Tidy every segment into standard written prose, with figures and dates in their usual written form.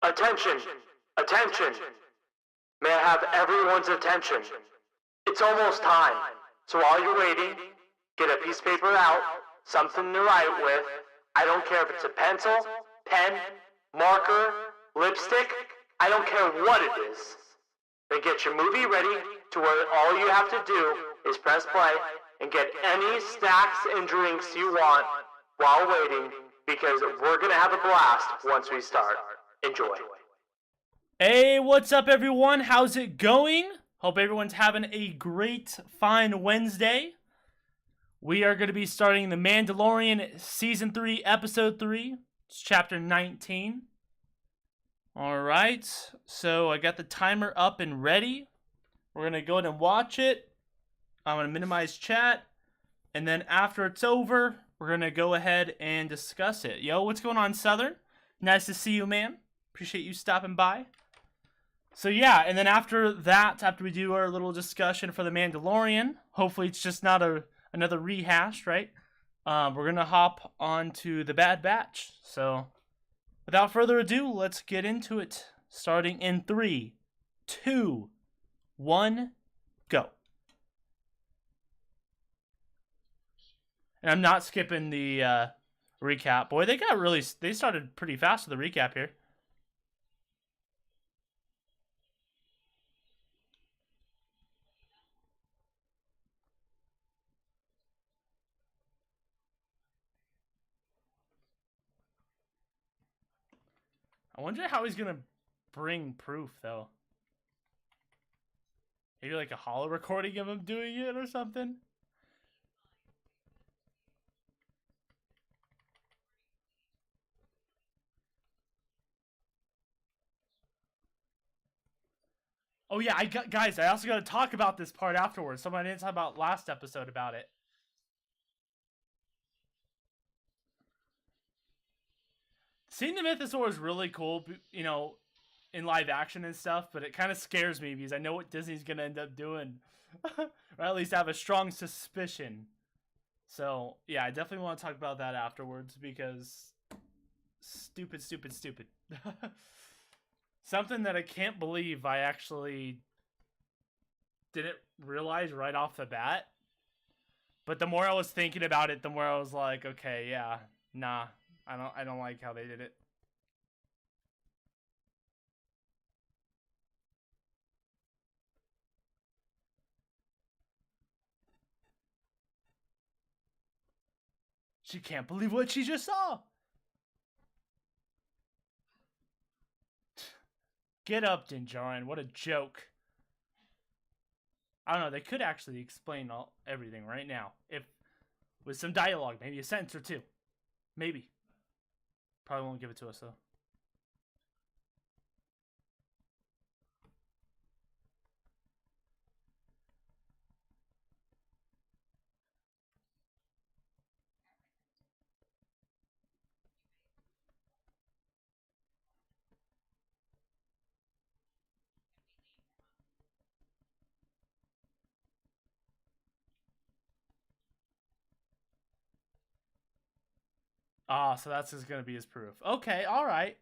Attention! Attention! May I have everyone's attention? It's almost time, so while you're waiting, get a piece of paper out, something to write with. I don't care if it's a pencil, pen, marker, lipstick, I don't care what it is. Then get your movie ready to where all you have to do is press play and get any snacks and drinks you want while waiting, because we're gonna have a blast once we start. Enjoy. Hey, what's up everyone? How's it going? Hope everyone's having a great, fine Wednesday. We are going to be starting The Mandalorian Season 3, Episode 3. It's Chapter 19. Alright, so I got the timer up and ready. We're going to go ahead and watch it. I'm going to minimize chat. And then after it's over, we're going to go ahead and discuss it. Yo, what's going on, Southern? Nice to see you, man. Appreciate you stopping by. So yeah, and then after that, after we do our little discussion for The Mandalorian, hopefully it's just not another rehash, right? We're going to hop on to The Bad Batch. So without further ado, let's get into it. Starting in 3, 2, 1, go. And I'm not skipping the recap. Boy, they started pretty fast with the recap here. I wonder how he's gonna bring proof, though. Maybe like a holo recording of him doing it or something? Oh yeah, guys, I also gotta talk about this part afterwards. Somebody didn't talk about last episode about it. Seeing the Mythosaur is really cool, you know, in live action and stuff, but it kind of scares me because I know what Disney's going to end up doing. Or at least have a strong suspicion. So, yeah, I definitely want to talk about that afterwards because stupid. Something that I can't believe I actually didn't realize right off the bat. But the more I was thinking about it, the more I was like, okay, yeah, nah. I don't like how they did it. She can't believe what she just saw. Get up, Din Djarin. What a joke. I don't know. They could actually explain everything right now. If with some dialogue, maybe a sentence or two. Maybe. Probably won't give it to us, though. Ah, so that's just going to be his proof. Okay, alright.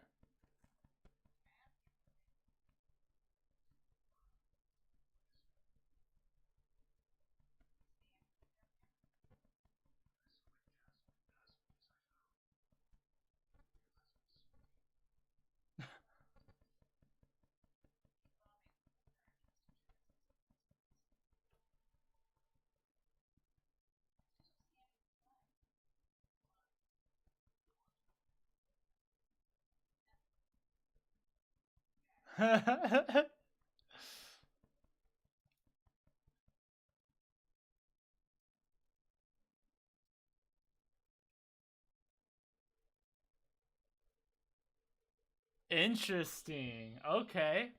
Interesting. Okay.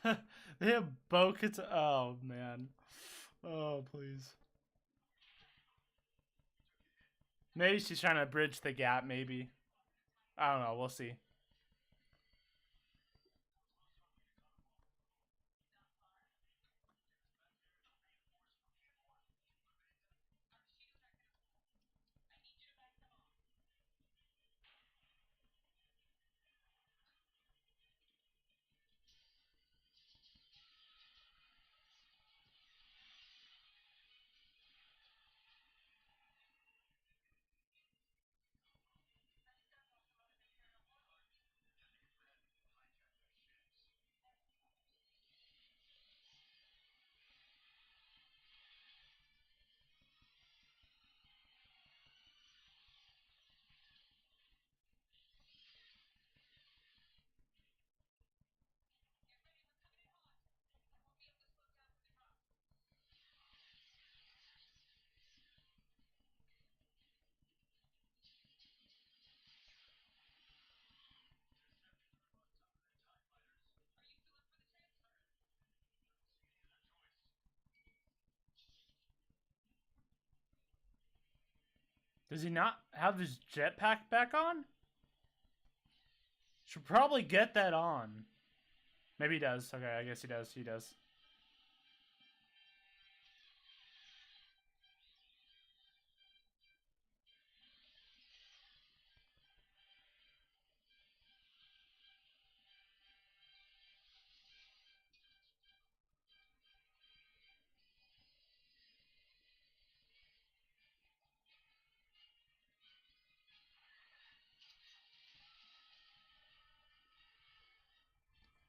They have Bo-Katan. Oh man. Oh please. Maybe she's trying to bridge the gap. Maybe. I don't know. We'll see. Does he not have his jetpack back on? Should probably get that on. Maybe he does. Okay, I guess he does. He does.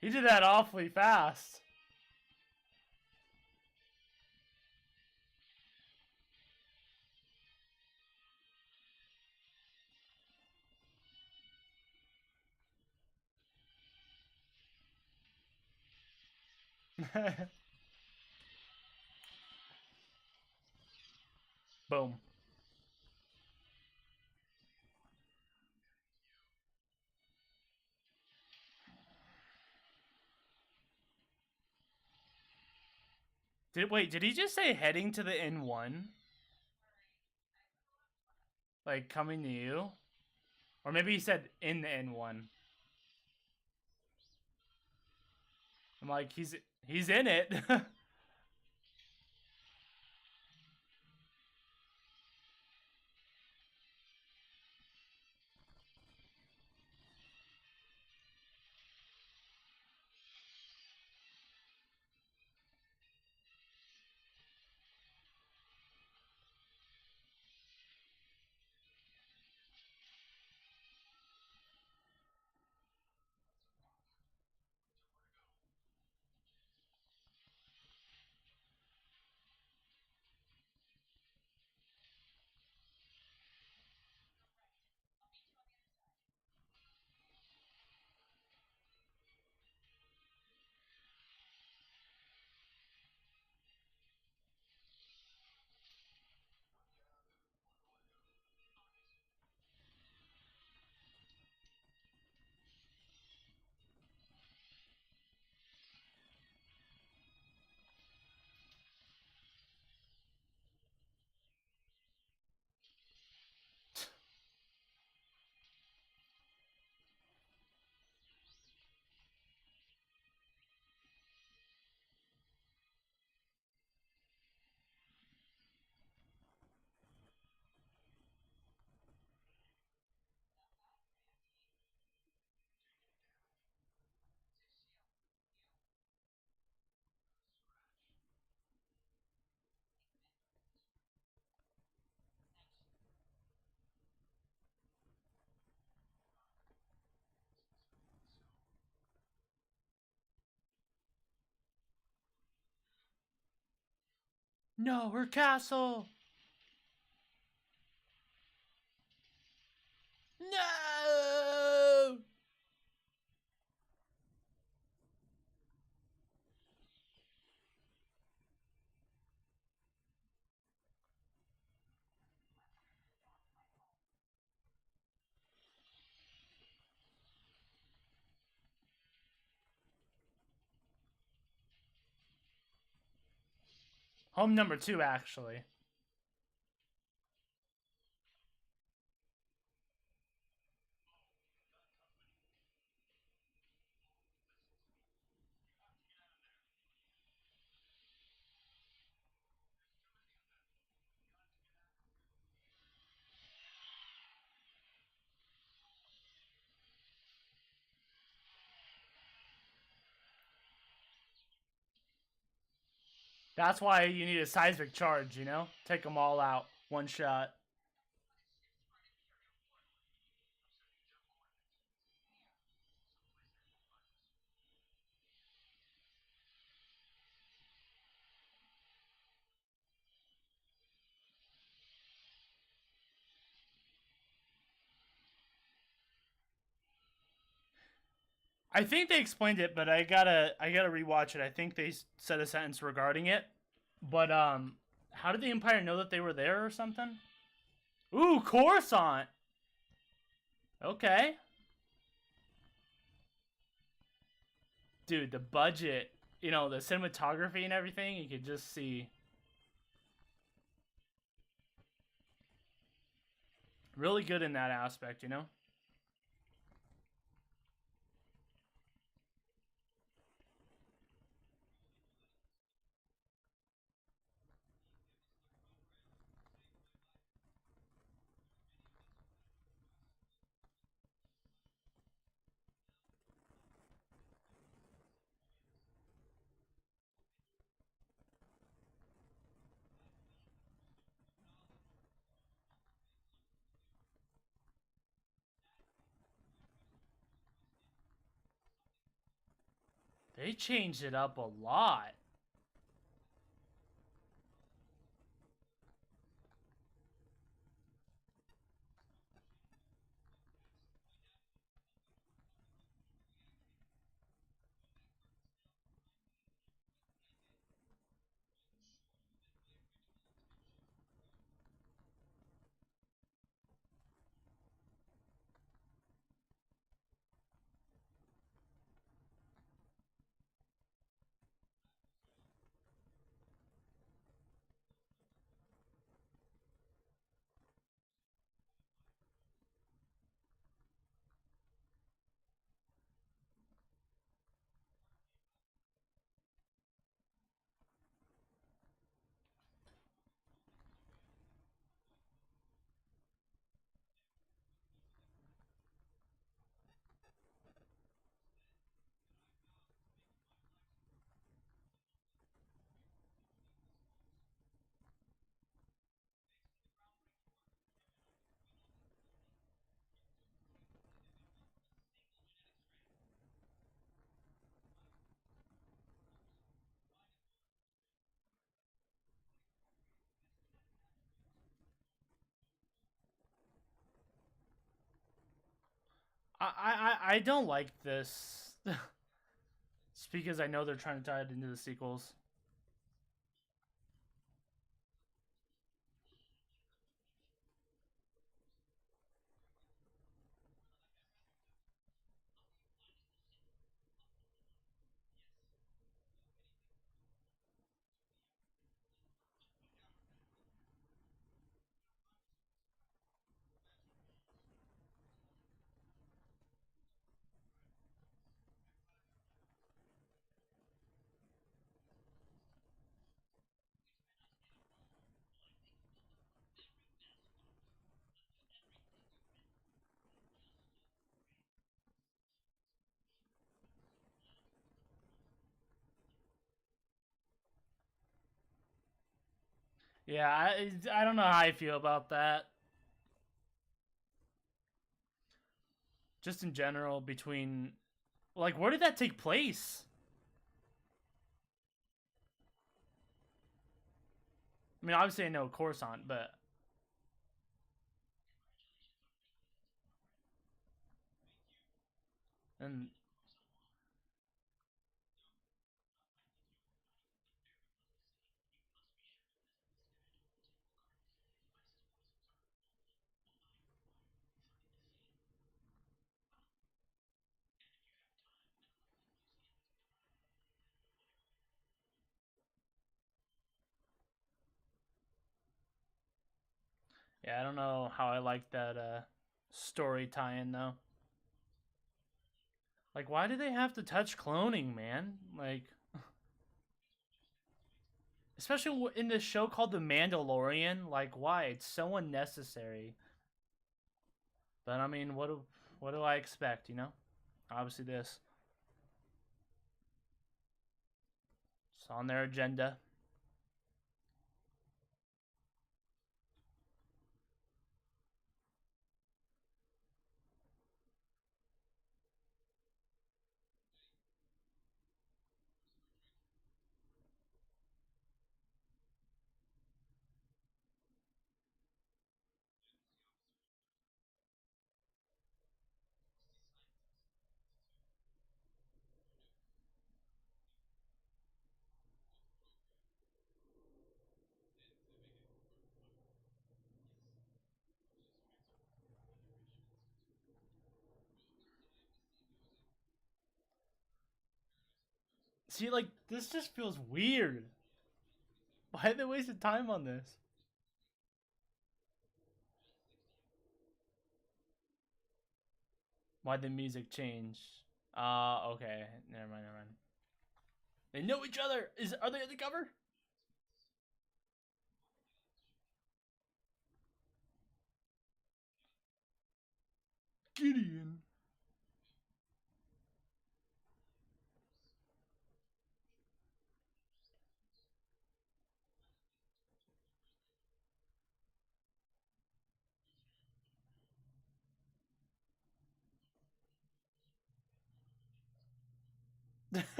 He did that awfully fast. Boom. Did he just say heading to the N1? Like coming to you? Or maybe he said in the N1. I'm like, he's in it. No, her castle. No. Home number 2, actually. That's why you need a seismic charge, you know? Take them all out. One shot. I think they explained it, but I gotta rewatch it. I think they said a sentence regarding it. But how did the Empire know that they were there or something? Ooh, Coruscant. Okay. Dude, the budget, you know, the cinematography and everything, you could just see. Really good in that aspect, you know? They changed it up a lot. I don't like this. It's because I know they're trying to tie it into the sequels. Yeah, I don't know how I feel about that. Just in general, between, like, where did that take place? I mean, obviously I know Coruscant, but and Yeah, I don't know how I like that story tie-in though. Like, why do they have to touch cloning, man? Like, especially in this show called The Mandalorian. Like, why? It's so unnecessary. But I mean, what do I expect? You know, obviously this. It's on their agenda. See, like, this just feels weird. Why are they wasting time on this? Why'd the music change? Okay. Never mind, never mind. They know each other! Are they undercover? Gideon.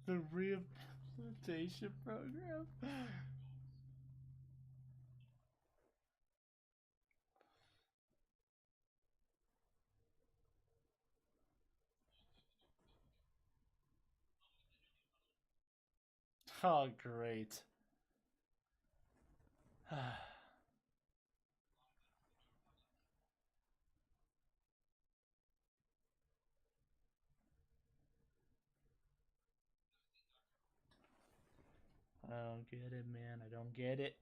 The rehabilitation program. Oh, great. I don't get it, man. I don't get it.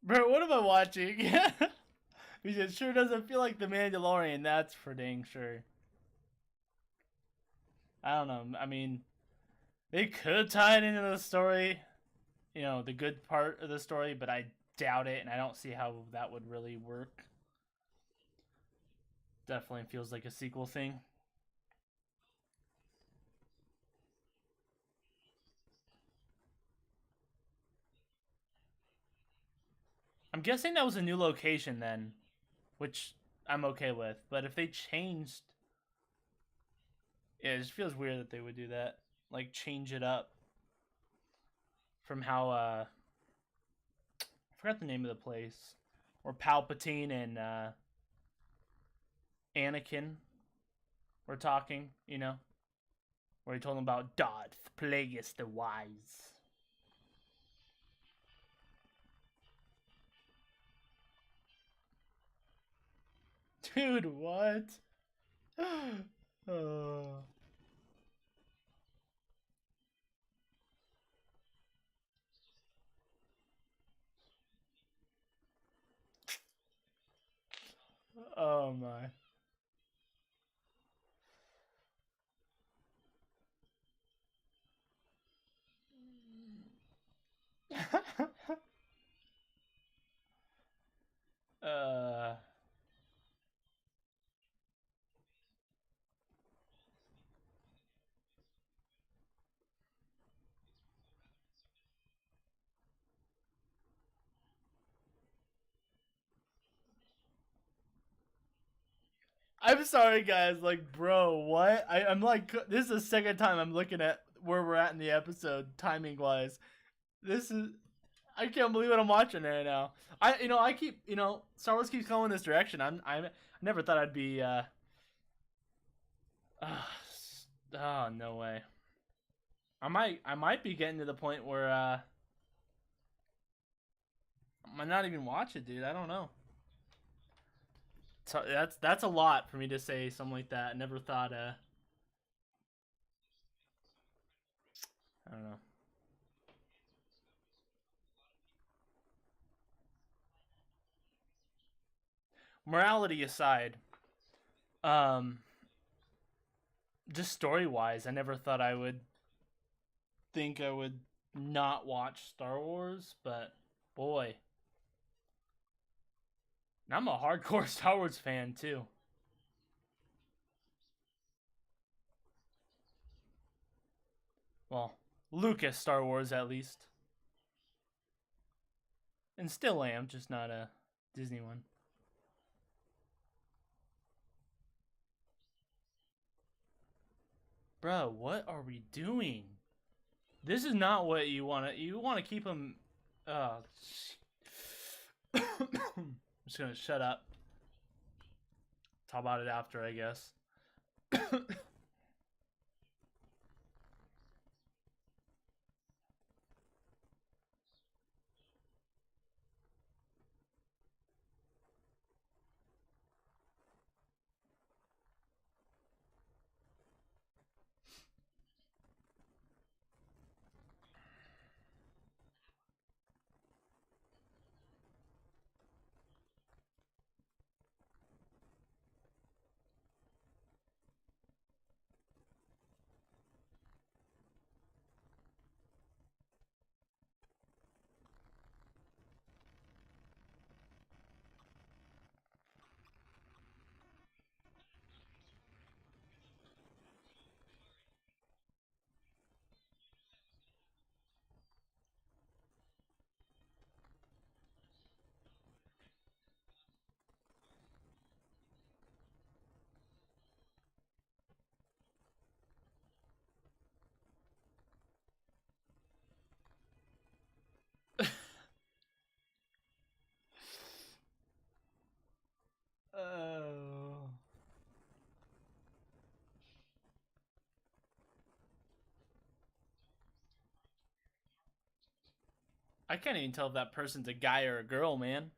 Bro, what am I watching? Because it sure doesn't feel like the Mandalorian, that's for dang sure. I don't know. I mean, they could tie it into the story, you know, the good part of the story, but I doubt it, and I don't see how that would really work. Definitely feels like a sequel thing. I'm guessing that was a new location then, which I'm okay with. But if they changed, yeah, it just feels weird that they would do that. Like change it up from how I forgot the name of the place where Palpatine and Anakin were talking, you know, where he told him about Darth Plagueis the Wise. Dude, what? Oh. Oh my. uh I'm sorry, guys. Like, bro, what? I'm like, this is the second time I'm looking at where we're at in the episode, timing wise. This is, I can't believe what I'm watching right now. I keep, Star Wars keeps going this direction. I never thought I'd be, oh, no way. I might be getting to the point where, I might not even watch it, dude. I don't know. So that's a lot for me to say something like that. I never thought, I don't know. Morality aside, um, just story wise, I never thought I would think I would not watch Star Wars, but boy, I'm a hardcore Star Wars fan too. Well, Lucas Star Wars at least, and still am, just not a Disney one. Bro, what are we doing? This is not what you want to. You want to keep him. I'm just gonna shut up. Talk about it after, I guess. Oh. I can't even tell if that person's a guy or a girl, man.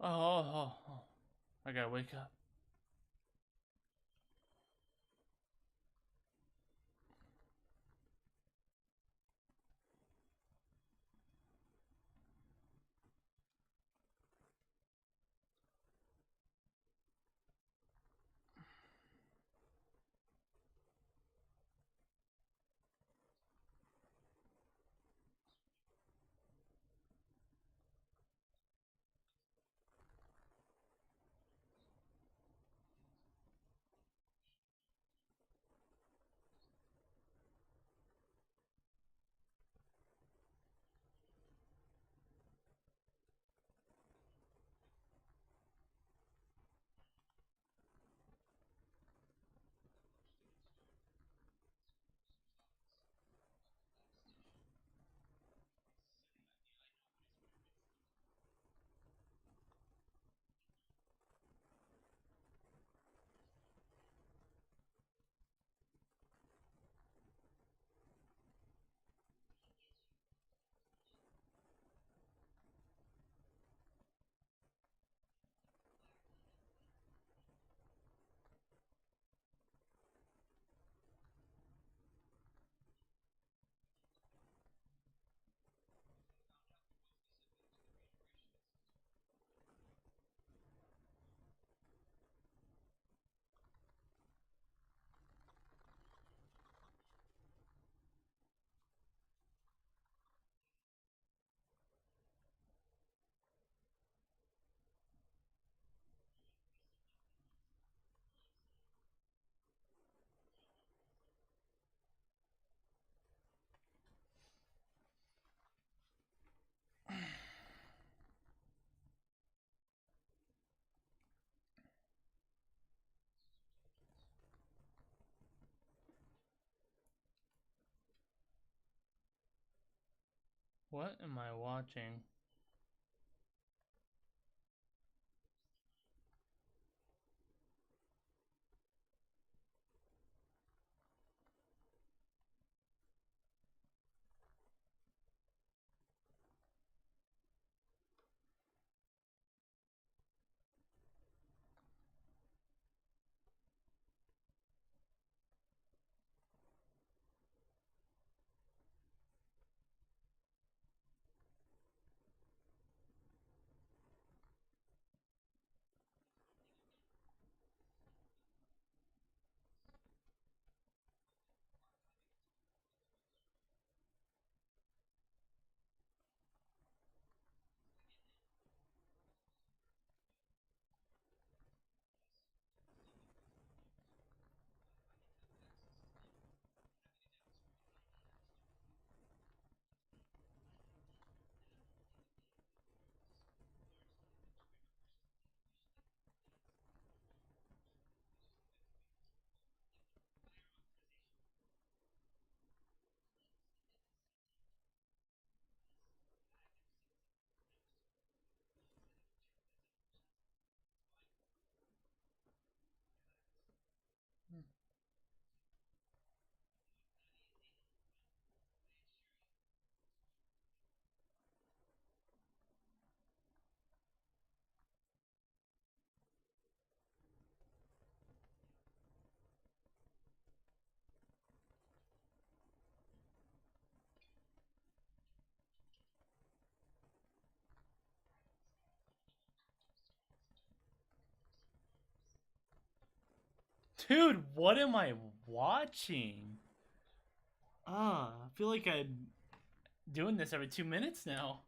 Oh. I gotta wake up. What am I watching? Dude, what am I watching? I feel like I'm doing this every 2 minutes now.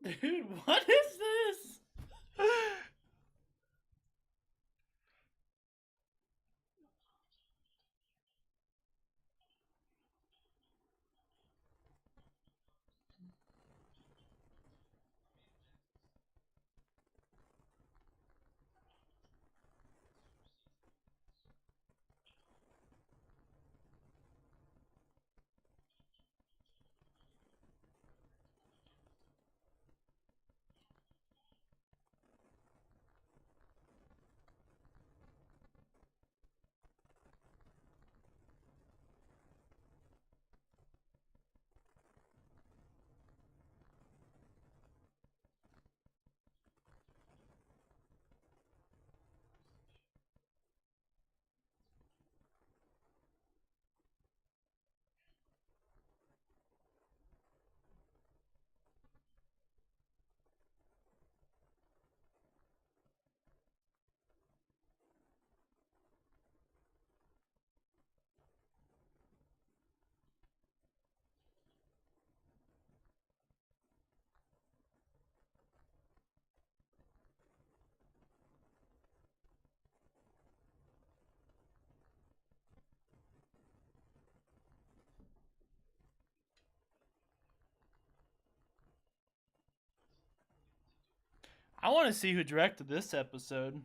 Dude, what is this? I want to see who directed this episode.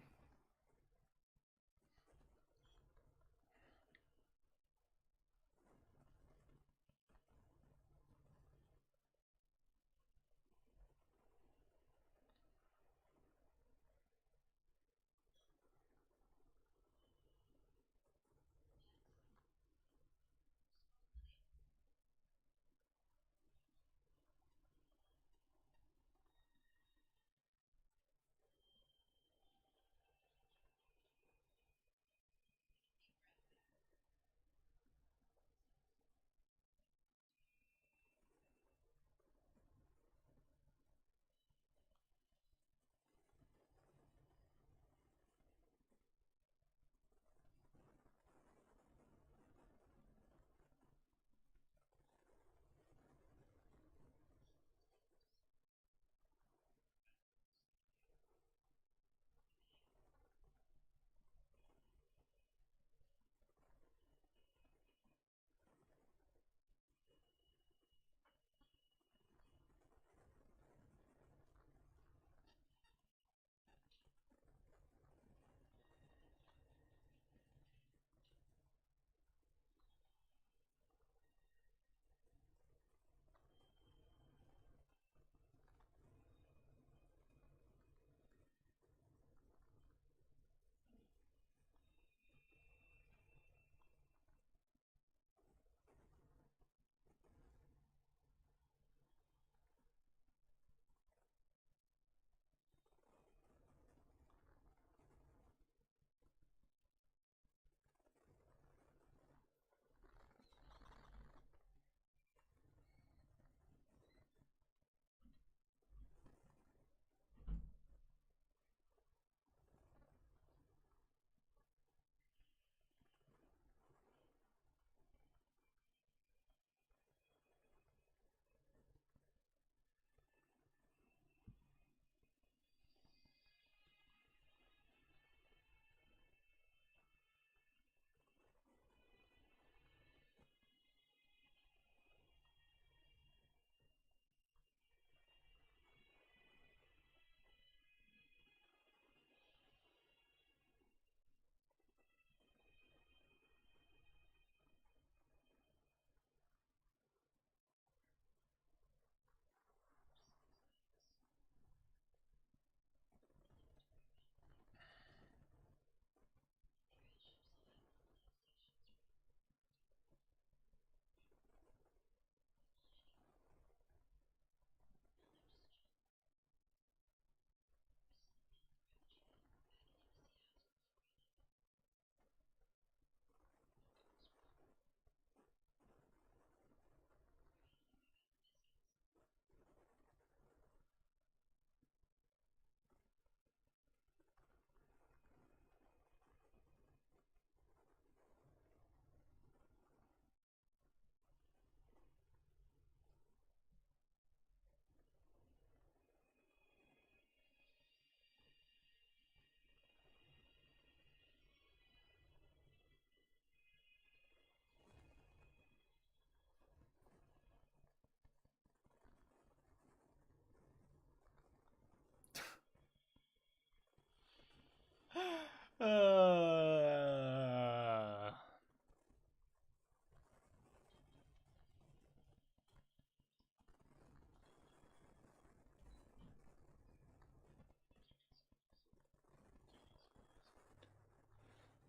Uh...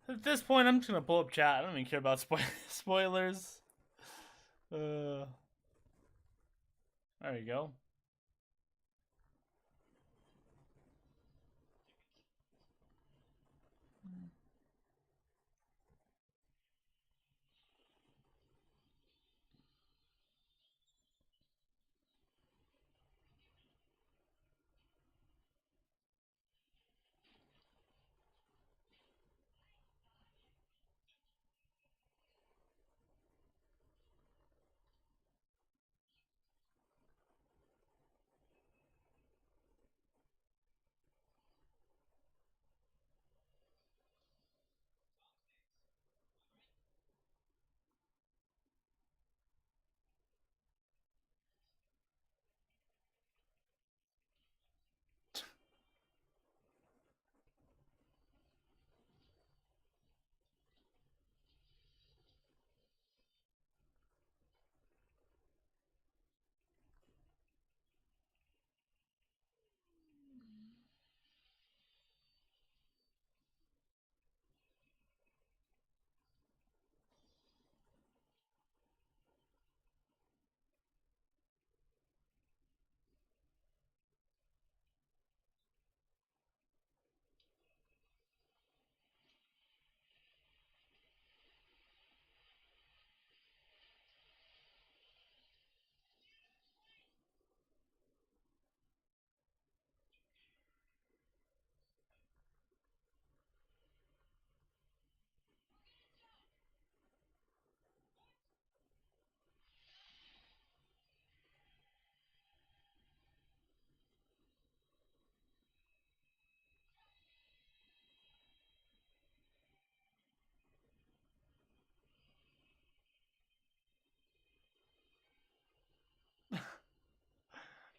At this point, I'm just gonna pull up chat. I don't even care about spoilers. There you go.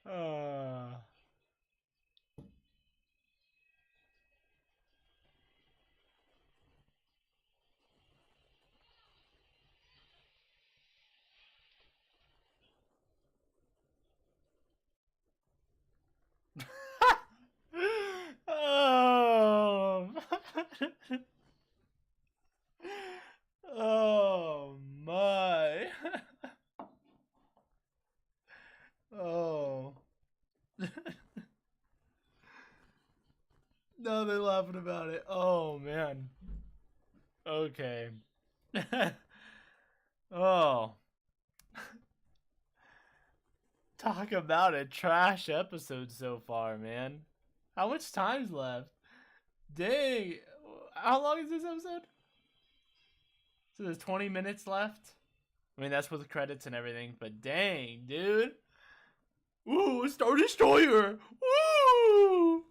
Uh. Oh. Oh my. Oh. No, they're laughing about it. Oh man. Okay. Oh. Talk about a trash episode so far, man. How much time's left? Dang. How long is this episode? So there's 20 minutes left? I mean, that's with the credits and everything, but dang, dude. Ooh, Star Destroyer! Woo!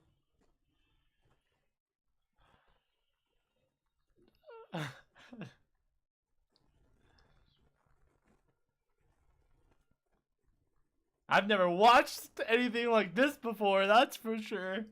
I've never watched anything like this before, that's for sure.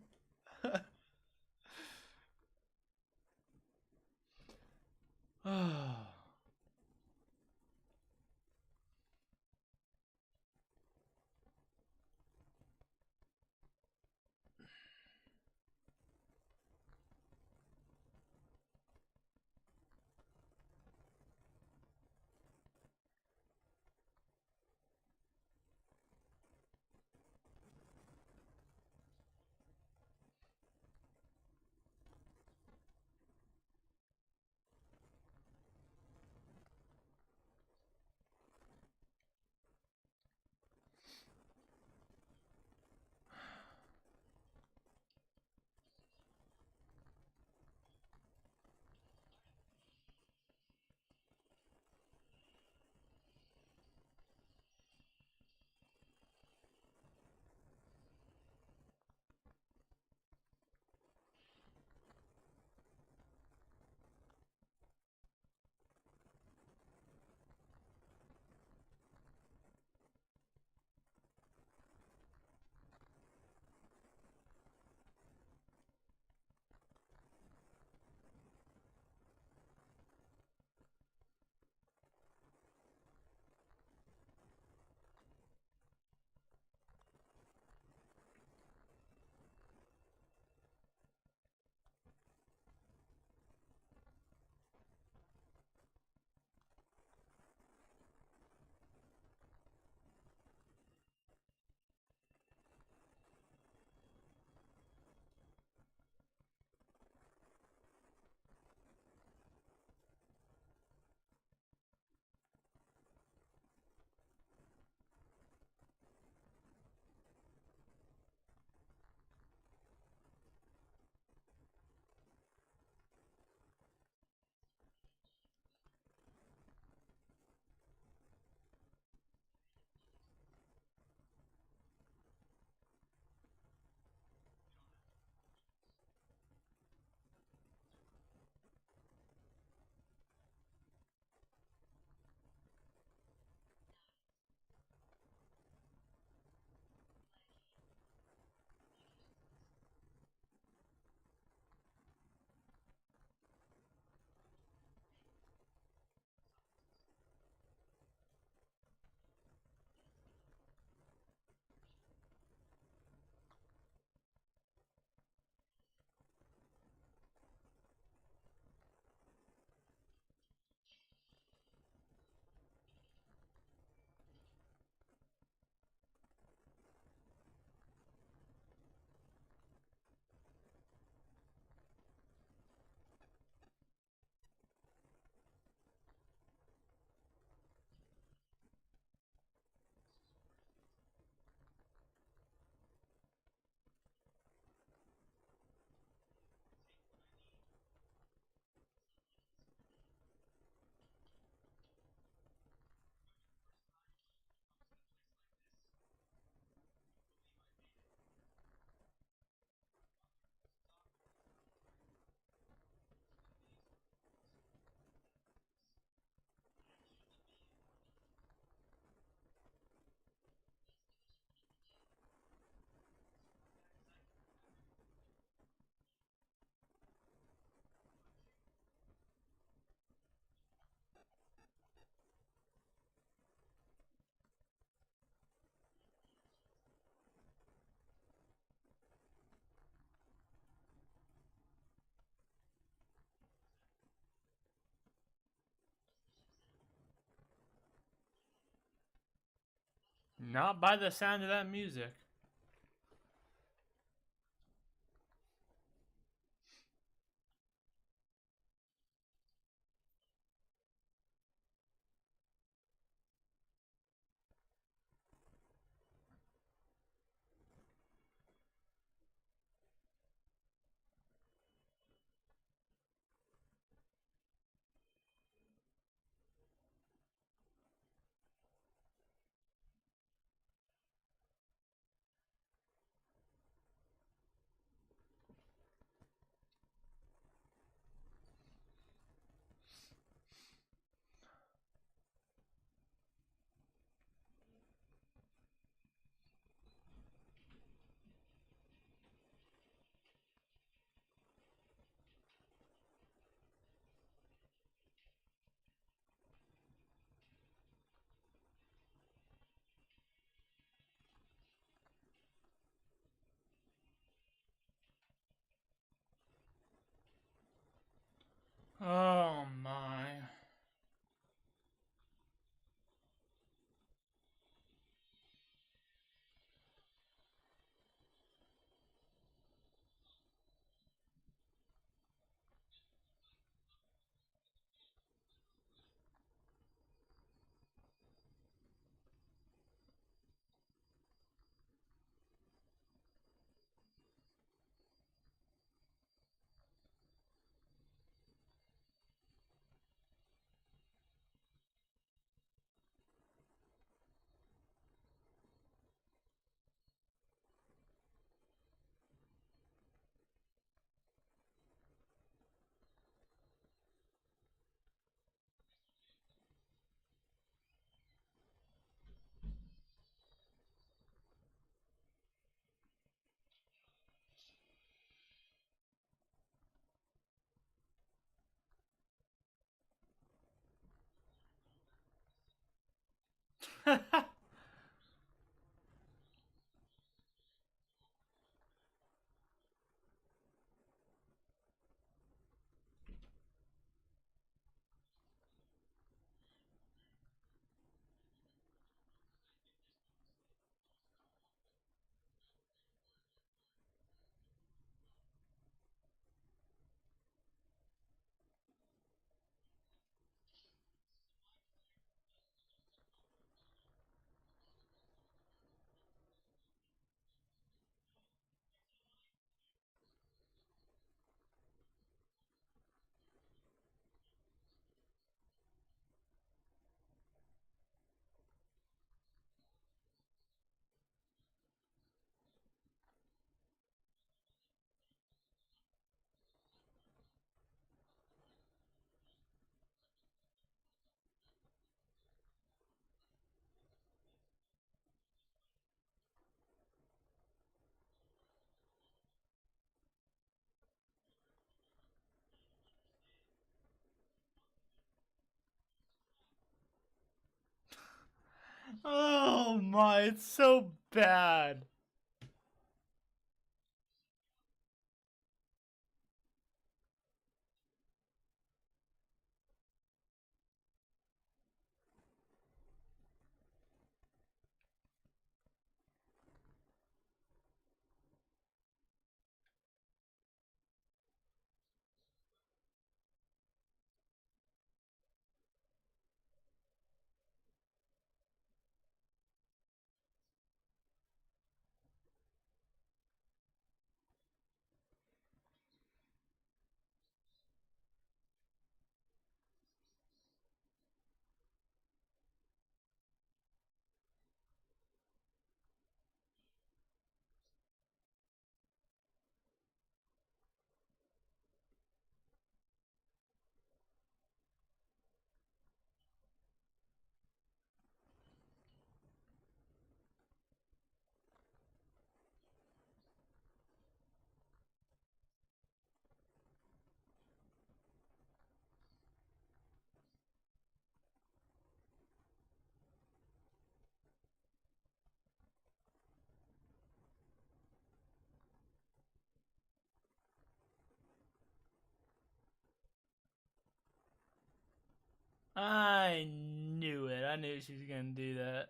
Not by the sound of that music. Oh my. Oh my, it's so bad. I knew it. I knew she was gonna do that.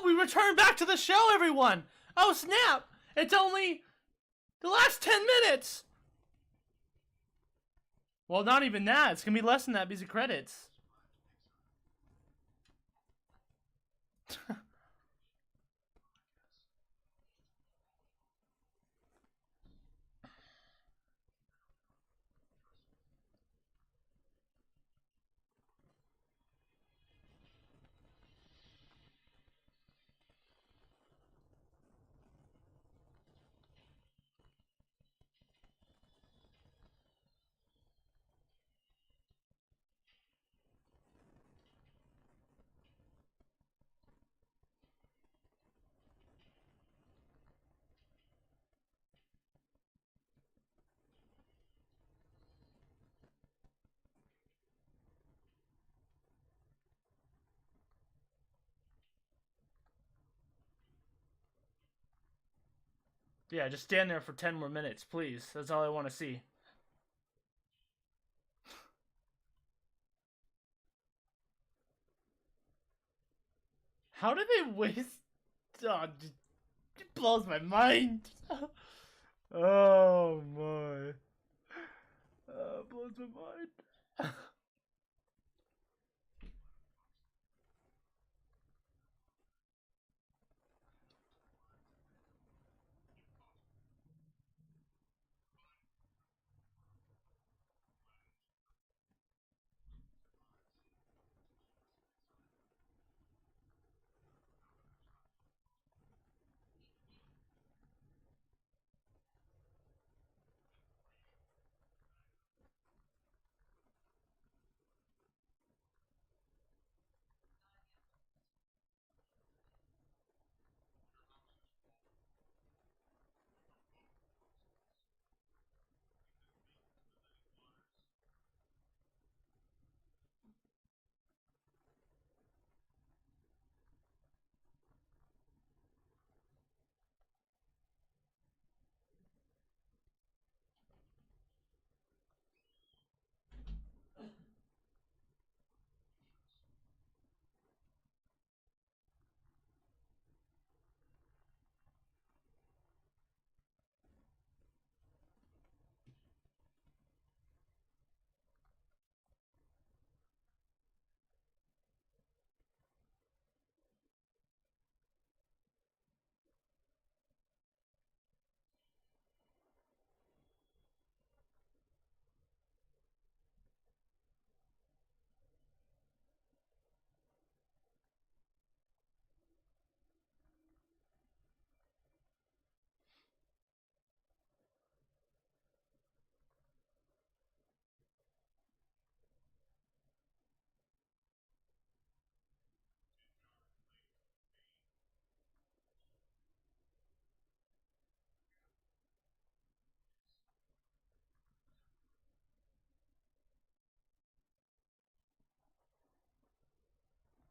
We returned back to the show, everyone! Oh, snap! It's only the last 10 minutes! Well, not even that. It's gonna be less than that because of credits. Yeah, just stand there for 10 more minutes, please. That's all I want to see. How did they waste... Oh, it blows my mind. Oh, my. It blows my mind.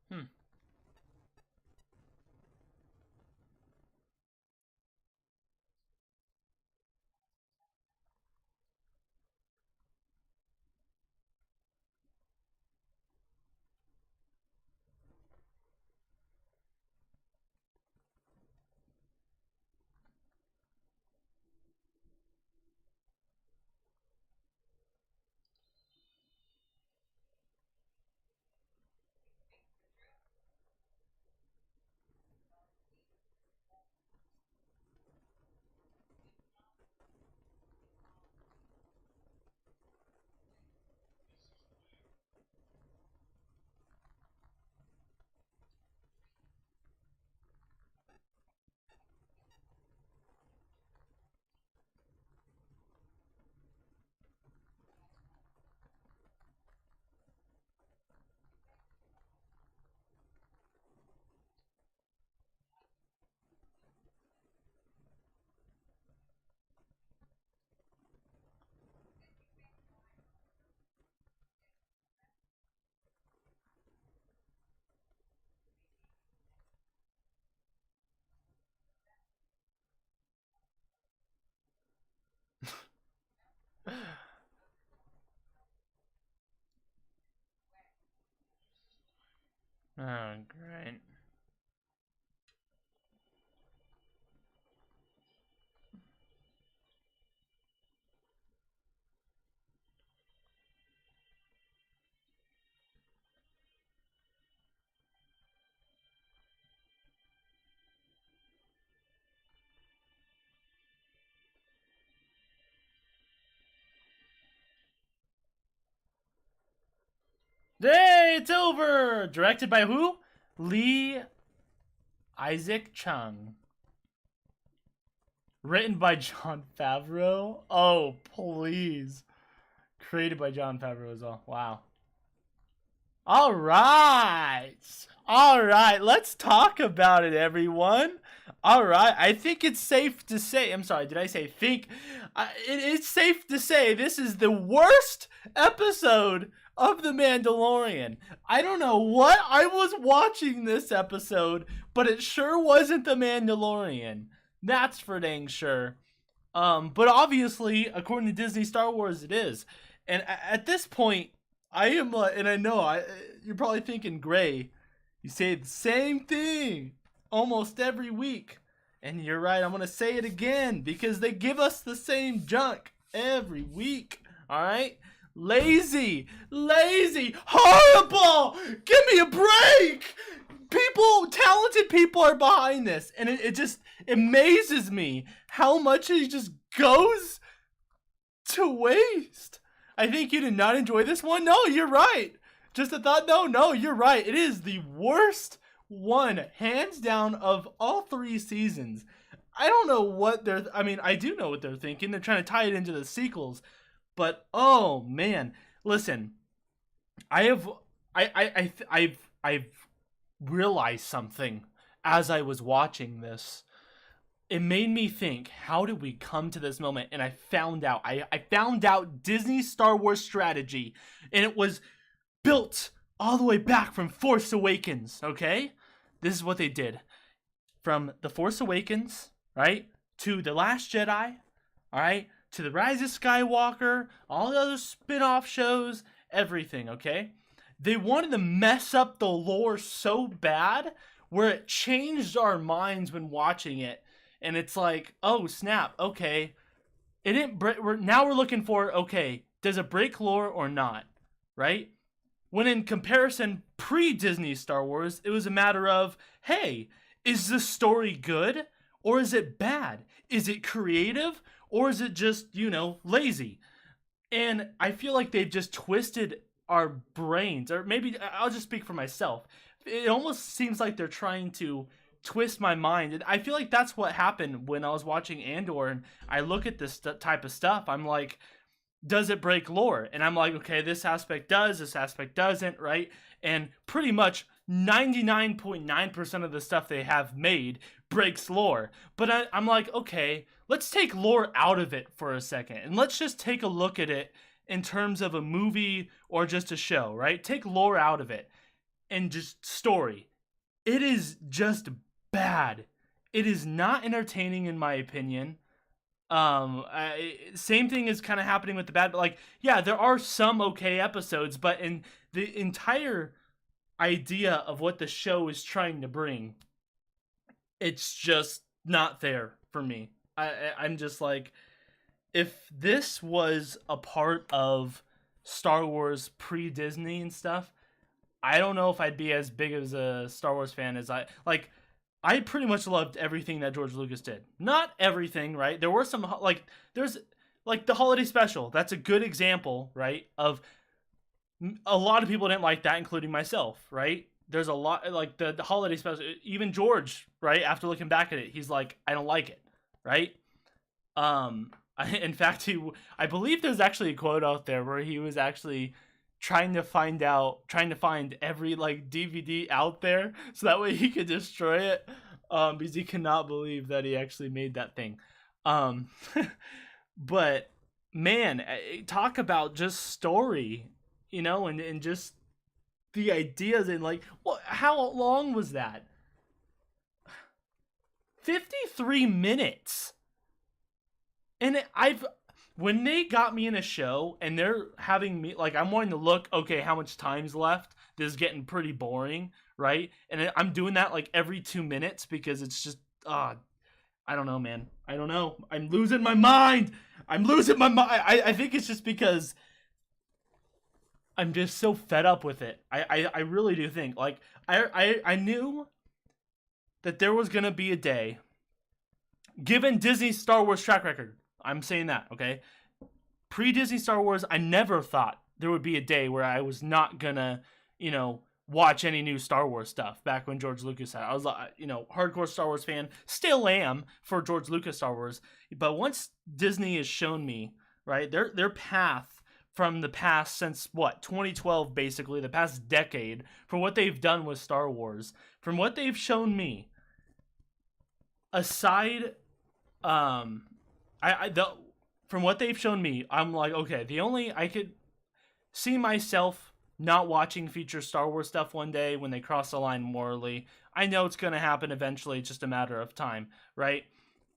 Hmm. Oh, great. Hey, it's over! Directed by who? Lee Isaac Chung. Written by Jon Favreau. Oh, please. Created by Jon Favreau as well. Wow. All right. All right. Let's talk about it, everyone. All right. I think it's safe to say. I'm sorry. Did I say think? It is safe to say this is the worst episode of The Mandalorian. I don't know what I was watching this episode, but it sure wasn't The Mandalorian. That's for dang sure. But obviously, according to Disney Star Wars, it is. And at this point, I am, and I know you're probably thinking, Gray, you say the same thing almost every week. And you're right, I'm going to say it again because they give us the same junk every week. All right? Lazy, horrible. Give me a break. Talented people are behind this. And it just amazes me how much it just goes to waste. I think you did not enjoy this one. No, you're right. Just a thought. No, you're right. It is the worst one, hands down, of all 3 seasons. I don't know what I do know what they're thinking. They're trying to tie it into the sequels. But oh man, listen. I've realized something as I was watching this. It made me think, how did we come to this moment? And I found out. I found out Disney's Star Wars strategy. And it was built all the way back from Force Awakens, okay? This is what they did. From The Force Awakens, right? To The Last Jedi, all right? To The Rise of Skywalker, all the other spin-off shows, everything, okay? They wanted to mess up the lore so bad where it changed our minds when watching it. And it's like, oh snap, okay, it didn't break. Now we're looking for, okay, does it break lore or not, right? When in comparison, pre-Disney Star Wars, it was a matter of, hey, is the story good or is it bad? Is it creative or is it just, lazy? And I feel like they've just twisted our brains, or maybe I'll just speak for myself. It almost seems like they're trying to twist my mind, and I feel like that's what happened when I was watching Andor and I look at this type of stuff. I'm like, does it break lore? And I'm like, okay, this aspect does, this aspect doesn't, right? And pretty much 99.9% of the stuff they have made breaks lore. But I'm like, okay, let's take lore out of it for a second and let's just take a look at it in terms of a movie or just a show, right? Take lore out of it and just story. It is just bad. It is not entertaining in my opinion. Same thing is kind of happening with the bad, but yeah, there are some okay episodes, but in the entire idea of what the show is trying to bring, it's just not there for me. I'm just like, if this was a part of Star Wars pre-Disney and stuff, I don't know if I'd be as big as a Star Wars fan as I pretty much loved everything that George Lucas did. Not everything, right? There were some, there's, the holiday special. That's a good example, right? Of a lot of people didn't like that, including myself, right? There's a lot, the holiday special. Even George, right? After looking back at it, he's like, I don't like it, right? In fact, I believe there's actually a quote out there where he was actually trying to find every DVD out there so that way he could destroy it, because he cannot believe that he actually made that thing. But man, talk about just story, and just the ideas, and how long was that? 53 minutes. And when they got me in a show and they're having me, I'm wanting to look, okay, how much time's left? This is getting pretty boring, right? And I'm doing that every 2 minutes because it's just, I don't know, man. I don't know. I'm losing my mind. I think it's just because I'm just so fed up with it. I really do think, I knew that there was going to be a day, given Disney's Star Wars track record, I'm saying that, okay? Pre-Disney Star Wars, I never thought there would be a day where I was not gonna, watch any new Star Wars stuff back when George Lucas had. I was like, hardcore Star Wars fan, still am for George Lucas Star Wars. But once Disney has shown me, right, their path from the past since 2012, basically the past decade, for what they've done with Star Wars, from what they've shown me, aside, from what they've shown me, I'm like, okay, I could see myself not watching future Star Wars stuff one day when they cross the line morally. I know it's going to happen eventually. It's just a matter of time, right?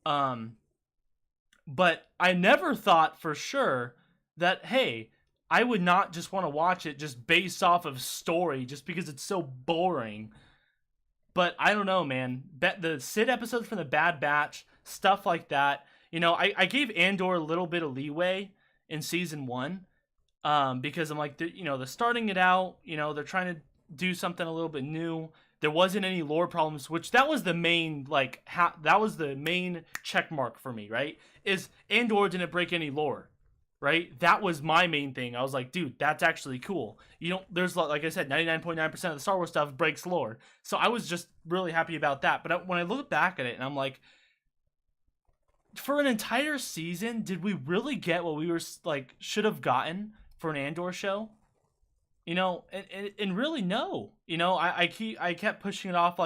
But I never thought for sure that, hey, I would not just want to watch it just based off of story just because it's so boring. But I don't know, man. The Sid episodes from the Bad Batch, stuff like that. I gave Andor a little bit of leeway in season 1. Because I'm like, they're starting it out, they're trying to do something a little bit new. There wasn't any lore problems, which that was the main, that was the main check mark for me, right? Is Andor didn't break any lore, right? That was my main thing. I was like, dude, that's actually cool. There's, like I said, 99.9% of the Star Wars stuff breaks lore. So I was just really happy about that. But when I look back at it and I'm like, for an entire season, did we really get what we were should have gotten for an Andor show? And really no. I kept pushing it off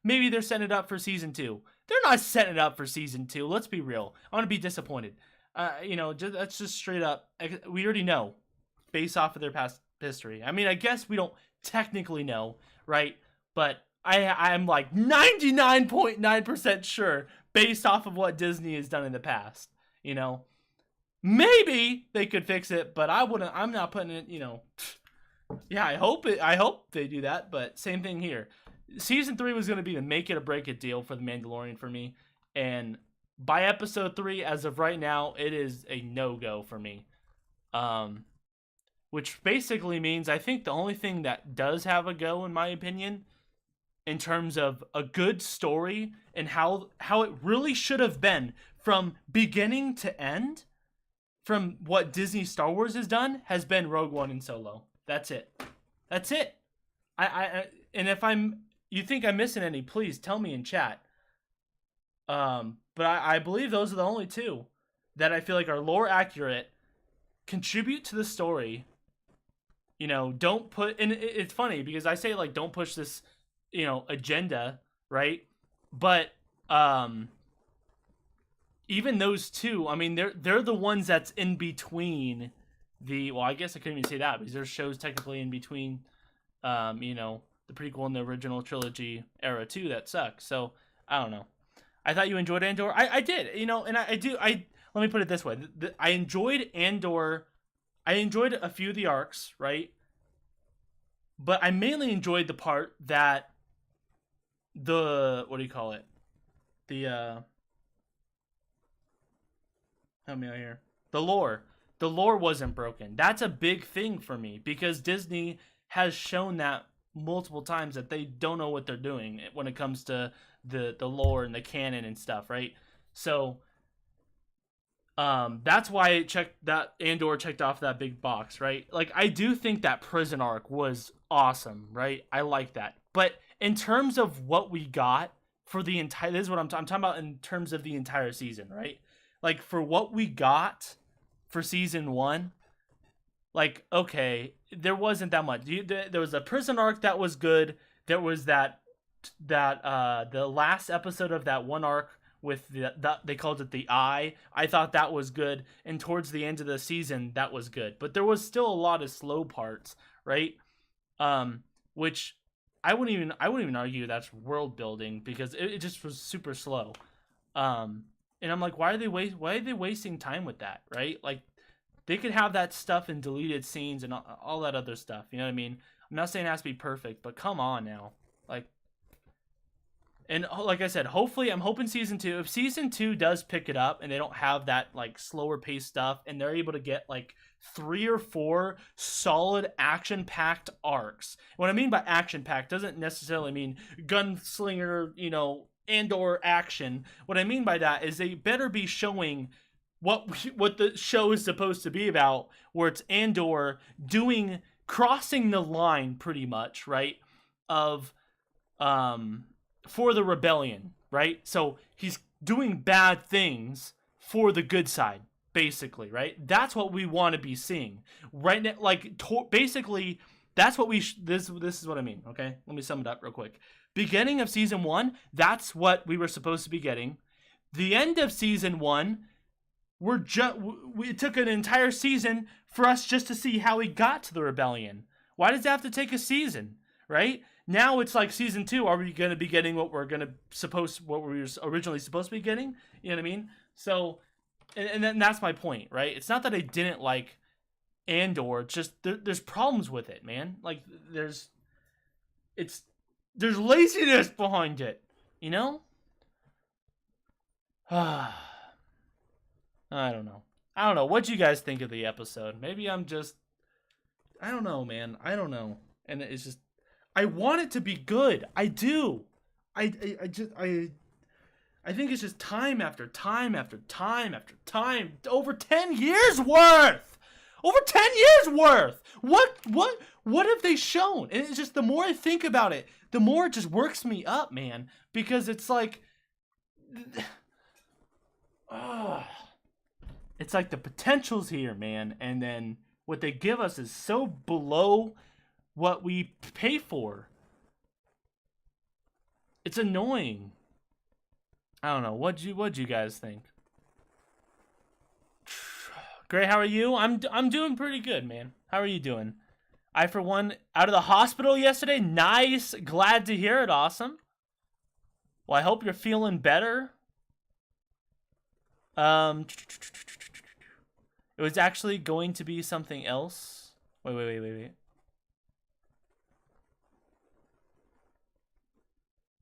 maybe they're setting it up for season 2. They're not setting it up for season 2. Let's be real. I'm going to be disappointed. That's just straight up. We already know based off of their past history. I mean, I guess we don't technically know, right? But I'm 99.9% sure based off of what Disney has done in the past, Maybe they could fix it, but I'm not putting it, yeah, I hope they do that, but same thing here. Season 3 was going to be the make it or break it deal for The Mandalorian for me, and by episode 3, as of right now, it is a no-go for me. Which basically means I think the only thing that does have a go, in my opinion, in terms of a good story and how it really should have been from beginning to end, from what Disney Star Wars has done, has been Rogue One and Solo. That's it. And if you think I'm missing any, please tell me in chat. But I believe those are the only two that I feel like are lore accurate, contribute to the story. Don't put, and it's funny because I say don't push this, agenda, right? But even those two, I mean, they're the ones that's in between I guess I couldn't even say that because there's shows technically in between, the prequel and the original trilogy era too that suck. So I don't know. I thought you enjoyed Andor. I did, and I do. Let me put it this way: I enjoyed Andor. I enjoyed a few of the arcs, right? But I mainly enjoyed the part that what do you call it? Help me out here. The lore. The lore wasn't broken. That's a big thing for me because Disney has shown that multiple times that they don't know what they're doing when it comes to the lore and the canon and stuff, right? So that's why Andor checked off that big box, right? I do think that prison arc was awesome, right? I like that. But in terms of what we got for the entire, this is what I'm talking about in terms of the entire season, right? For what we got for season 1, okay, there wasn't that much. There was a prison arc that was good. There was that the last episode of that one arc with they called it the Eye. I thought that was good, and towards the end of the season, that was good. But there was still a lot of slow parts, right? Which I wouldn't even argue that's world building because it just was super slow. And I'm like, why are they wasting time with that, right? They could have that stuff in deleted scenes and all that other stuff. You know what I mean? I'm not saying it has to be perfect, but come on now. And like I said, hopefully, I'm hoping season 2, if season 2 does pick it up and they don't have that slower paced stuff and they're able to get 3 or 4 solid action packed arcs. What I mean by action packed doesn't necessarily mean gunslinger, Andor action. What I mean by that is they better be showing what the show is supposed to be about, where it's Andor crossing the line pretty much, right? Of for the rebellion, right? So he's doing bad things for the good side, basically, right? That's what we want to be seeing right now. Like basically, that's what this is what I mean. Okay, let me sum it up real quick. Beginning of season 1, that's what we were supposed to be getting. The end of season 1, it took an entire season for us just to see how he got to the rebellion. Why does it have to take a season, right? Now it's like season 2. Are we going to be getting what we were originally supposed to be getting? You know what I mean? So, and then that's my point, right? It's not that I didn't like Andor. It's just there's problems with it, man. Like there's laziness behind it, you know? I don't know. What do you guys think of the episode? Maybe I don't know, man. I don't know. And it's just, I want it to be good. I do. I think it's just time after time after time after time. Over 10 years worth. Over 10 years worth. What have they shown? And it's just, the more I think about it, the more it just works me up, man. Because it's like, it's like the potential's here, man. And then what they give us is so below what we pay for. It's annoying. I don't know. What'd you guys think? Gray, how are you? I'm doing pretty good, man. How are you doing? I, for one, out of the hospital yesterday. Nice. Glad to hear it. Awesome. Well, I hope you're feeling better. It was actually going to be something else. Wait.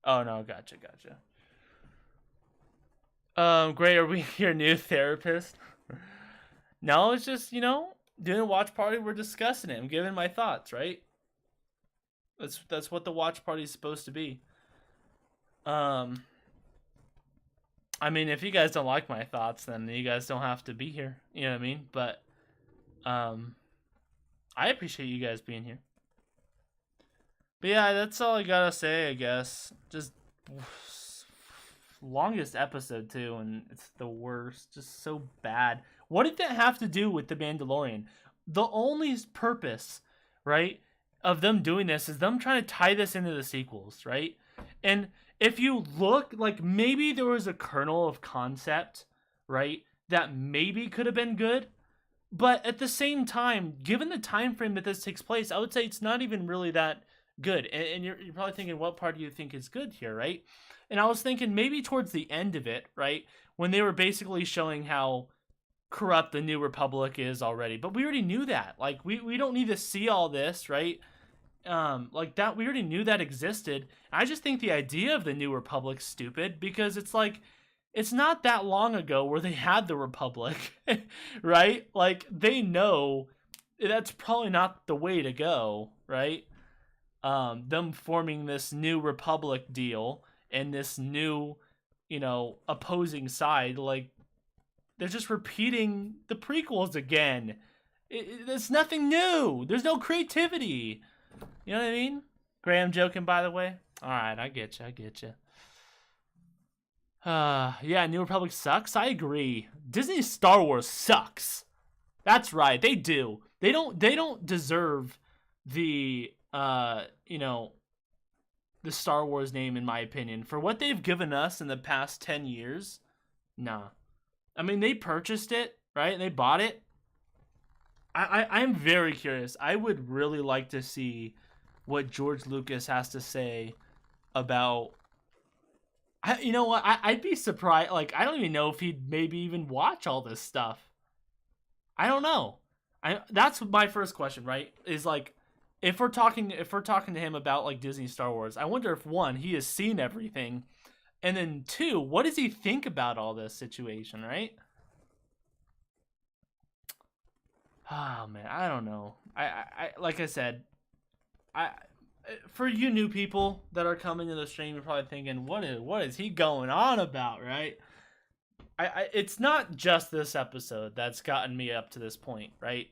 Oh, no. Gotcha. Gray, are we your new therapist? No, it's just, doing a watch party. We're discussing it. I'm giving my thoughts, right? That's what the watch party is supposed to be. I mean, if you guys don't like my thoughts, then you guys don't have to be here. You know what I mean? But, I appreciate you guys being here. But yeah, that's all I gotta say, I guess. Just longest episode too, and it's the worst. Just so bad. What did that have to do with the Mandalorian? The only purpose, right, of them doing this is them trying to tie this into the sequels, right? And if you look, like, maybe there was a kernel of concept, right, that maybe could have been good, but at the same time, given the time frame that this takes place, I would say it's not even really that good. And you're probably thinking, what part do you think is good here, right? And I was thinking maybe towards the end of it, right, when they were basically showing how corrupt the New Republic is already. But we already knew that. Like, we don't need to see all this, right? Like that, we already knew that existed. I just think the idea of the New Republic's stupid, because it's like, it's not that long ago where they had the Republic, right? Like, they know that's probably not the way to go, right? Them forming this New Republic deal and this new, opposing side, like, they're just repeating the prequels again. There's nothing new. There's no creativity. You know what I mean? Graham joking, by the way. All right, I get you. Yeah, New Republic sucks. I agree. Disney Star Wars sucks. That's right. They do. They don't deserve the the Star Wars name, in my opinion. For what they've given us in the past 10 years, nah. I mean, they purchased it, right? They bought it. I'm very curious. I would really like to see what George Lucas has to say about... You know what? I'd be surprised. Like, I don't even know if he'd maybe even watch all this stuff. I don't know. That's my first question, right? Is like, if we're talking to him about like Disney Star Wars, I wonder if, one, he has seen everything, and then two, what does he think about all this situation, right? Oh man, I don't know. I like I said, for you new people that are coming to the stream, you're probably thinking, what is he going on about, right? it's not just this episode that's gotten me up to this point, right?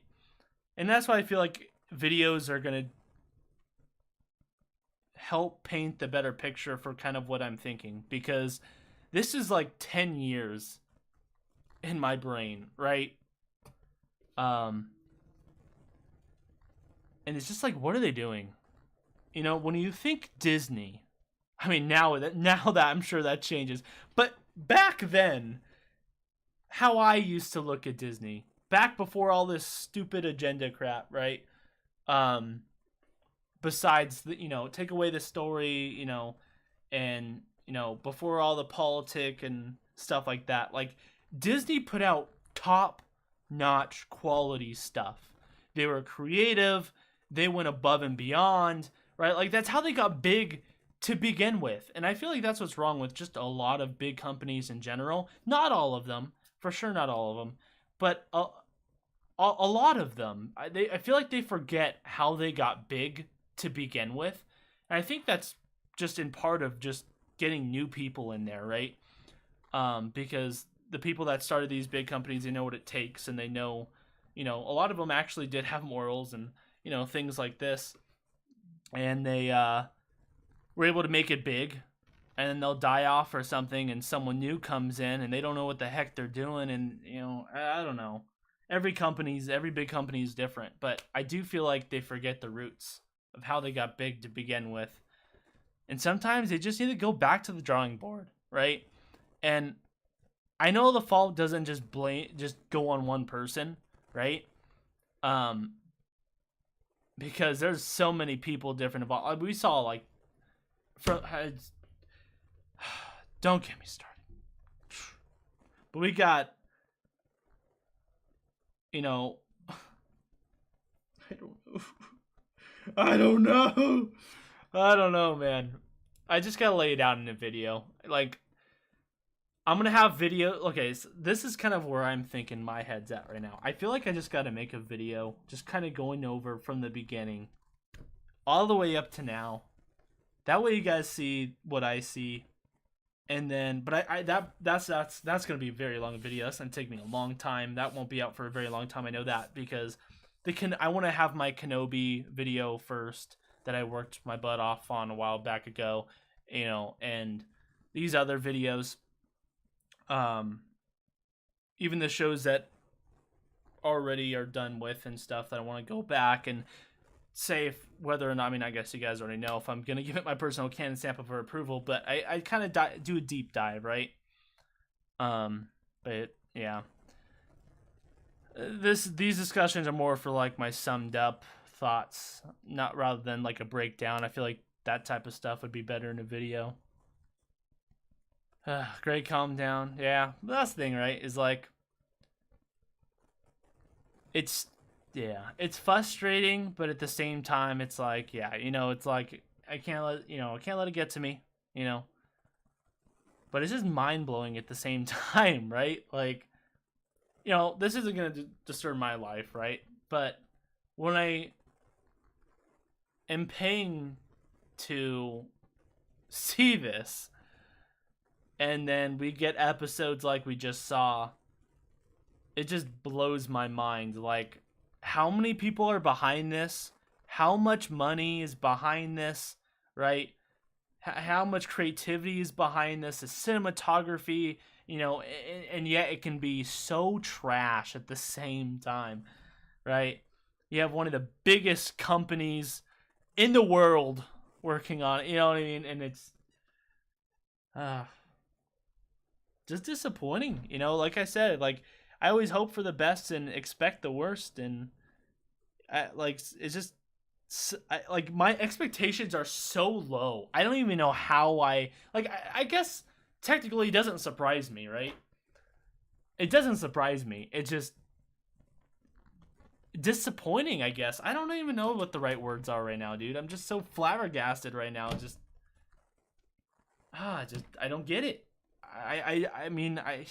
And that's why I feel like videos are gonna help paint the better picture for kind of what I'm thinking, because this is like 10 years in my brain, right? And it's just like, what are they doing? You know, when you think Disney, I mean, now that I'm sure that changes, but back then, how I used to look at Disney, back before all this stupid agenda crap, right? Besides the, take away the story, and before all the politic and stuff like that, like Disney put out top notch quality stuff. They were creative, they went above and beyond, right? Like that's how they got big to begin with. And I feel like that's what's wrong with just a lot of big companies in general. Not all of them, for sure, not all of them, but a lot of them. I feel like they forget how they got big to begin with. And I think that's just in part of just getting new people in there, right? Because the people that started these big companies, they know what it takes, and they know, a lot of them actually did have morals and, things like this. And they were able to make it big, and then they'll die off or something, and someone new comes in, and they don't know what the heck they're doing, and, I don't know. Every big company is different, but I do feel like they forget the roots of how they got big to begin with. And sometimes they just need to go back to the drawing board, right? And I know the fault doesn't just go on one person, right? Because there's so many people different involved. We saw like don't get me started. But we got, I don't know, man. I just gotta lay it out in a video. Like, I'm gonna have video. Okay, so this is kind of where I'm thinking my head's at right now. I feel like I just gotta make a video, just kind of going over from the beginning, all the way up to now. That way you guys see what I see, and then, but that's gonna be a very long video. That's gonna take me a long time. That won't be out for a very long time. I know that, because I want to have my Kenobi video first that I worked my butt off on a while back ago, and these other videos, even the shows that already are done with and stuff that I want to go back and say whether or not, I mean, I guess you guys already know if I'm going to give it my personal canon stamp for approval, but I kind of do a deep dive, right? But yeah. These discussions are more for like my summed up thoughts, not rather than like a breakdown. I feel like that type of stuff would be better in a video. Great, calm down. Yeah, that's the thing, right? Is like, it's frustrating, but at the same time, it's like, yeah, it's like I can't let it get to me, But it's just mind blowing at the same time, right? Like, this isn't going to disturb my life, right? But when I am paying to see this, and then we get episodes like we just saw, it just blows my mind. Like, how many people are behind this? How much money is behind this, right? How much creativity is behind this? The cinematography, and yet it can be so trash at the same time, right? You have one of the biggest companies in the world working on it, you know what I mean? And it's just disappointing, like I said, like I always hope for the best and expect the worst, and it's just like my expectations are so low. I don't even know how I guess technically it doesn't surprise me, right? It doesn't surprise me. It's just disappointing, I guess. I don't even know what the right words are right now, dude. I'm just so flabbergasted right now. I don't get it. I mean, I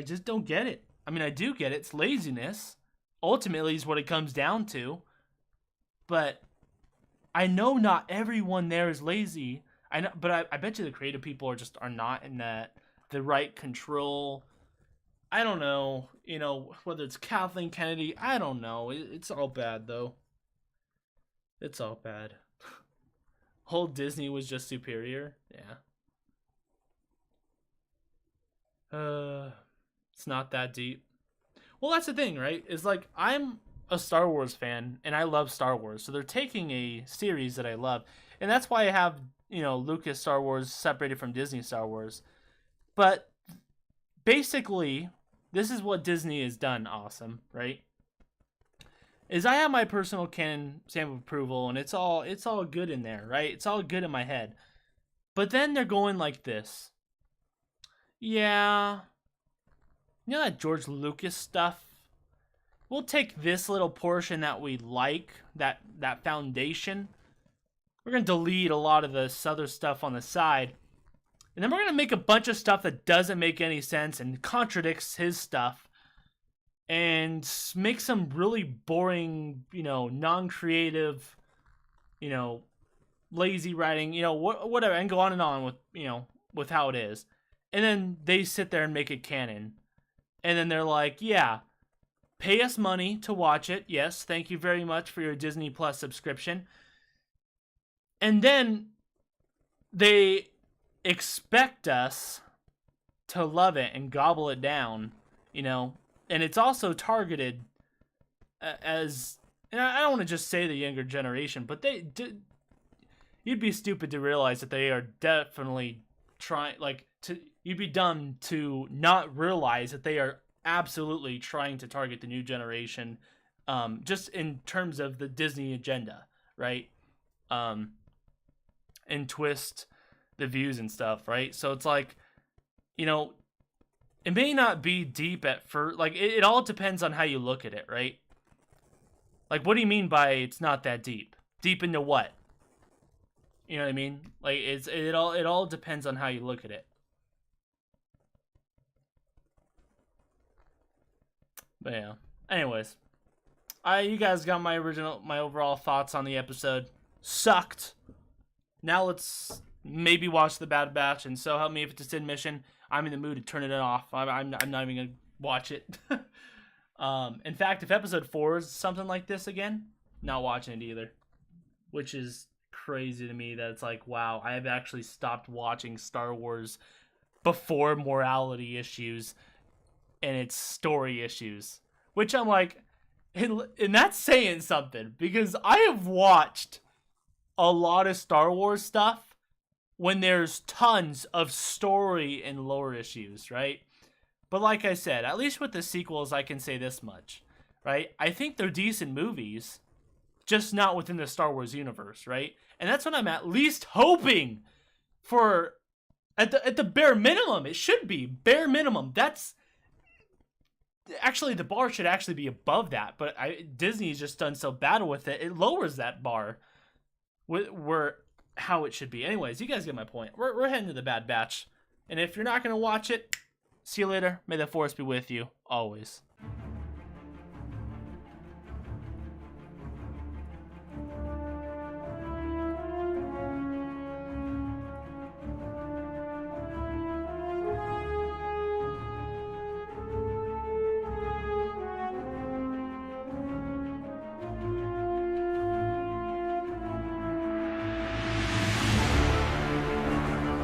just don't get it. I mean, I do get it. It's laziness. Ultimately is what it comes down to. But I know not everyone there is lazy. I know, but I bet you the creative people are not in the right control I don't know, whether it's Kathleen Kennedy, I don't know. It's all bad though. It's all bad. Whole Disney was just superior. Yeah. It's not that deep. Well, that's the thing, right? Is like I'm a Star Wars fan and I love Star Wars. So they're taking a series that I love. And that's why I have, Lucas Star Wars separated from Disney Star Wars. But basically, this is what Disney has done awesome, right? Is I have my personal canon stamp of approval and it's all good in there, right? It's all good in my head. But then they're going like this. Yeah. You know that George Lucas stuff? We'll take this little portion that we like, that foundation. We're going to delete a lot of this other stuff on the side. And then we're going to make a bunch of stuff that doesn't make any sense and contradicts his stuff. And make some really boring, non-creative, lazy writing, whatever. And go on with, with how it is. And then they sit there and make it canon. And then they're like, yeah, pay us money to watch it. Yes, thank you very much for your Disney Plus subscription. And then they expect us to love it and gobble it down, And it's also targeted as, and I don't want to just say the younger generation, but you'd be stupid to realize that they are definitely trying, you'd be dumb to not realize that they are absolutely trying to target the new generation, just in terms of the Disney agenda, right? And twist the views and stuff, right? So it's like, it may not be deep at first. Like, it all depends on how you look at it, right? Like, what do you mean by it's not that deep? Deep into what? You know what I mean? Like, it all depends on how you look at it. But yeah. Anyways, you guys got my overall thoughts on the episode. Sucked. Now let's maybe watch The Bad Batch, and so help me if it's a Sin mission, I'm in the mood to turn it off. I'm not even gonna watch it. In fact, if episode 4 is something like this again, not watching it either. Which is crazy to me that it's like, wow, I have actually stopped watching Star Wars before morality issues and its story issues. Which I'm like, and that's saying something, because I have watched a lot of Star Wars stuff when there's tons of story and lore issues, right? But like I said, at least with the sequels, I can say this much, right? I think they're decent movies, just not within the Star Wars universe, right? And that's what I'm at least hoping for. At the bare minimum, it should be bare minimum. That's actually, the bar should actually be above that, but Disney's just done so bad with it, it lowers that bar where how it should be. Anyways, you guys get my point. We're heading to The Bad Batch, and if you're not gonna watch it, see you later. May the Force be with you always.